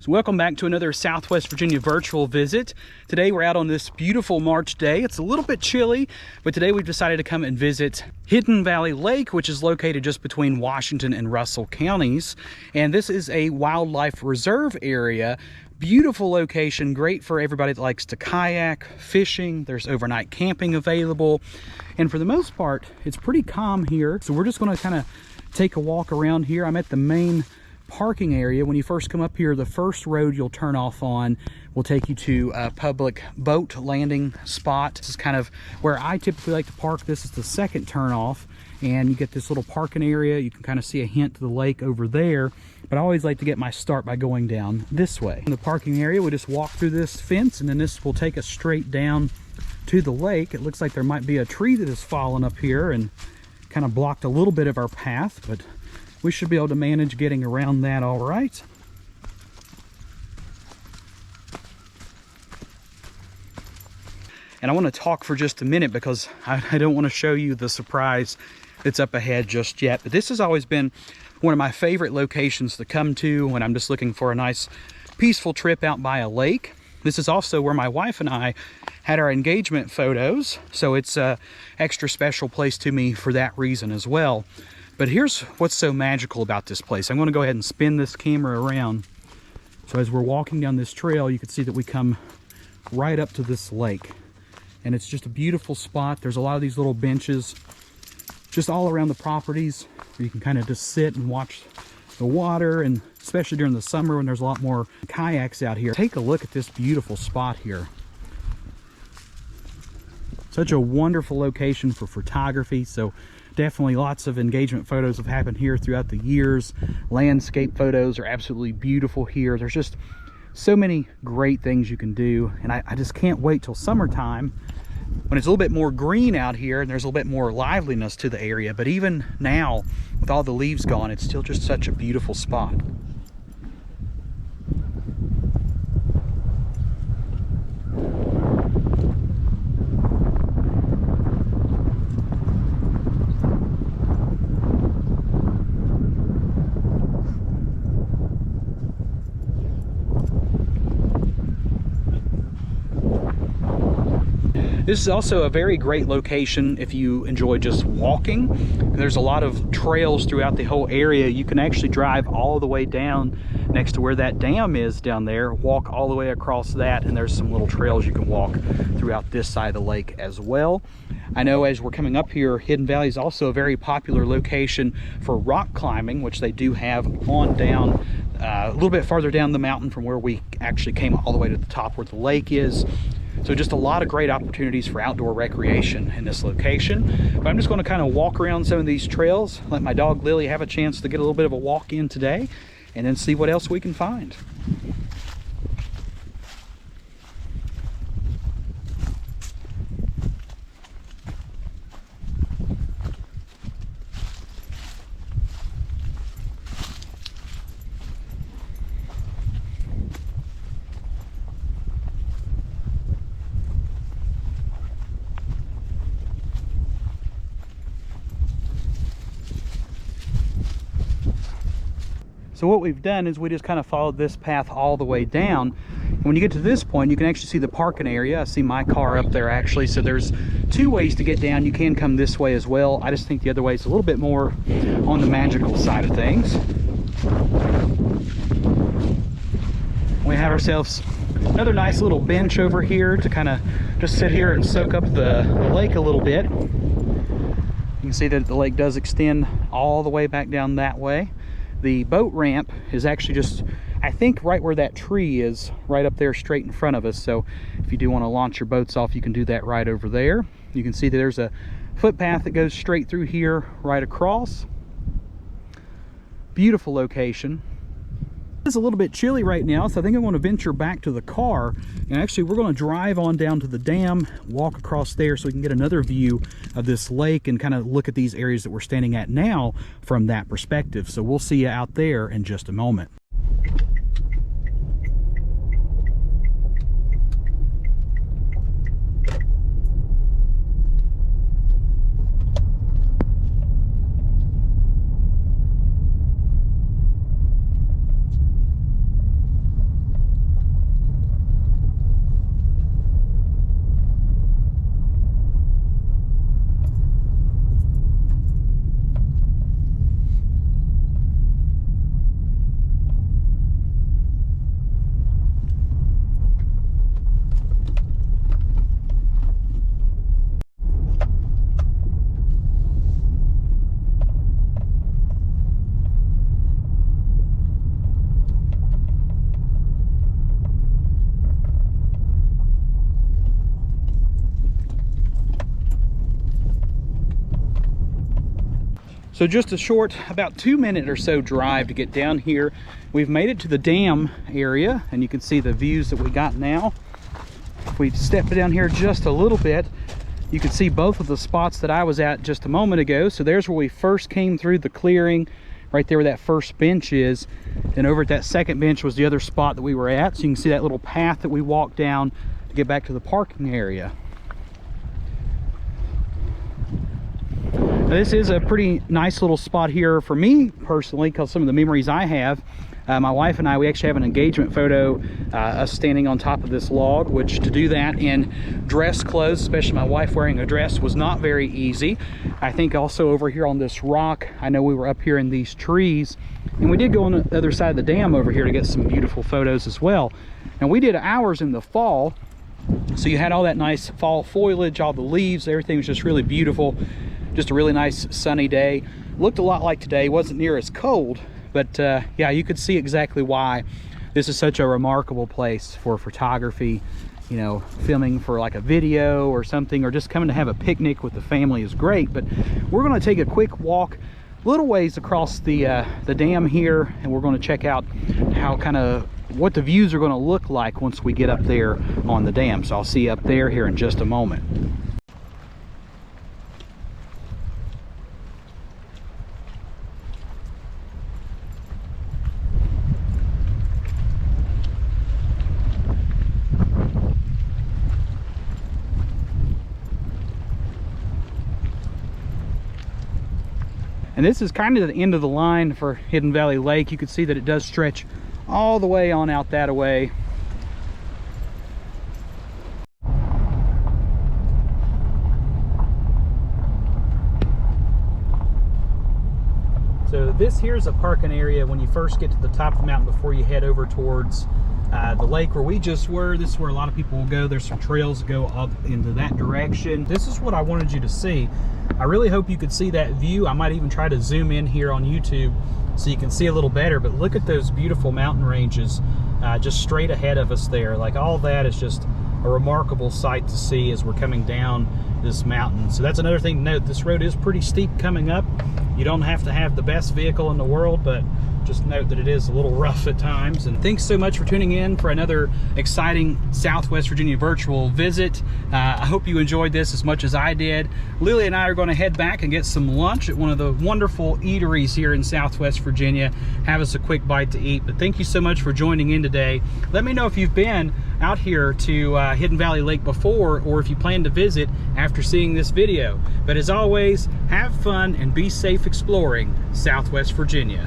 So welcome back to another Southwest Virginia virtual visit. Today we're out on this beautiful March day. It's a little bit chilly, but today we've decided to come and visit Hidden Valley Lake, which is located just between Washington and Russell counties. And this is a wildlife reserve area. Beautiful location, great for everybody that likes to kayak, fishing. There's overnight camping available. And for the most part, it's pretty calm here. So we're just gonna kind of take a walk around here. I'm at the main parking area. When you first come up here, the first road you'll turn off on will take you to a public boat landing spot. This is kind of where I typically like to park. This is the second turn off, and you get this little parking area. You can kind of see a hint to the lake over there, but I always like to get my start by going down this way. In the parking area, we just walk through this fence, and then this will take us straight down to the lake. It looks like there might be a tree that has fallen up here and kind of blocked a little bit of our path, but we should be able to manage getting around that all right. And I want to talk for just a minute because I don't want to show you the surprise that's up ahead just yet. But this has always been one of my favorite locations to come to when I'm just looking for a nice peaceful trip out by a lake. This is also where my wife and I had our engagement photos, so it's an extra special place to me for that reason as well. But here's what's so magical about this place. I'm going to go ahead and spin this camera around. So as we're walking down this trail, you can see that we come right up to this lake. And it's just a beautiful spot. There's a lot of these little benches just all around the properties where you can kind of just sit and watch the water, and especially during the summer when there's a lot more kayaks out here. Take a look at this beautiful spot here. Such a wonderful location for photography. So definitely lots of engagement photos have happened here throughout the years. Landscape photos are absolutely beautiful here. There's just so many great things you can do, and I just can't wait till summertime when it's a little bit more green out here and there's a little bit more liveliness to the area. But even now, with all the leaves gone, it's still just such a beautiful spot. This is also a very great location if you enjoy just walking. There's a lot of trails throughout the whole area. You can actually drive all the way down next to where that dam is down there, walk all the way across that, and there's some little trails you can walk throughout this side of the lake as well. I know as we're coming up here, Hidden Valley is also a very popular location for rock climbing, which they do have on down a little bit farther down the mountain from where we actually came all the way to the top where the lake is. So just a lot of great opportunities for outdoor recreation in this location. But I'm just going to kind of walk around some of these trails, let my dog Lily have a chance to get a little bit of a walk in today, and then see what else we can find. So what we've done is we just kind of followed this path all the way down. When you get to this point, you can actually see the parking area. I see my car up there actually. So there's two ways to get down. You can come this way as well. I just think the other way is a little bit more on the magical side of things. We have ourselves another nice little bench over here to kind of just sit here and soak up the lake a little bit. You can see that the lake does extend all the way back down that way. The boat ramp is actually just, I think, right where that tree is, right up there straight in front of us. So if you do want to launch your boats off, you can do that right over there. You can see that there's a footpath that goes straight through here, right across. Beautiful location. It's a little bit chilly right now, so I think I want to venture back to the car, and actually we're going to drive on down to the dam, walk across there so we can get another view of this lake and kind of look at these areas that we're standing at now from that perspective. So we'll see you out there in just a moment. So just a short, about 2-minute or so drive to get down here. We've made it to the dam area, and you can see the views that we got now. If we step down here just a little bit, you can see both of the spots that I was at just a moment ago. So there's where we first came through the clearing, right there where that first bench is. And over at that second bench was the other spot that we were at. So you can see that little path that we walked down to get back to the parking area. Now, this is a pretty nice little spot here for me personally, because some of the memories I have. My wife and I, we actually have an engagement photo, us standing on top of this log, which to do that in dress clothes, especially my wife wearing a dress, was not very easy. I think also over here on this rock, I know we were up here in these trees, and we did go on the other side of the dam over here to get some beautiful photos as well. And we did ours in the fall, so you had all that nice fall foliage, all the leaves, everything was just really beautiful. Just a really nice sunny day. Looked a lot like today, wasn't near as cold, but yeah, you could see exactly why this is such a remarkable place for photography. You know, filming for like a video or something, or just coming to have a picnic with the family is great. But we're going to take a quick walk a little ways across the dam here, and we're going to check out how what the views are going to look like once we get up there on the dam. So I'll see you up there here in just a moment. And this is kind of the end of the line for Hidden Valley Lake. You can see that it does stretch all the way on out that way. So this here is a parking area when you first get to the top of the mountain before you head over towards the lake where we just were. This is where a lot of people will go. There's some trails that go up into that direction. This is what I wanted you to see. I really hope you could see that view. I might even try to zoom in here on YouTube so you can see a little better, but look at those beautiful mountain ranges just straight ahead of us there. Like, all that is just a remarkable sight to see as we're coming down this mountain. So that's another thing to note. This road is pretty steep coming up. You don't have to have the best vehicle in the world, but just note that it is a little rough at times. And thanks so much for tuning in for another exciting Southwest Virginia virtual visit. I hope you enjoyed this as much as I did. Lily and I are going to head back and get some lunch at one of the wonderful eateries here in Southwest Virginia. Have us a quick bite to eat. But thank you so much for joining in today. Let me know if you've been out here to Hidden Valley Lake before, or if you plan to visit after seeing this video. But as always, have fun and be safe exploring Southwest Virginia.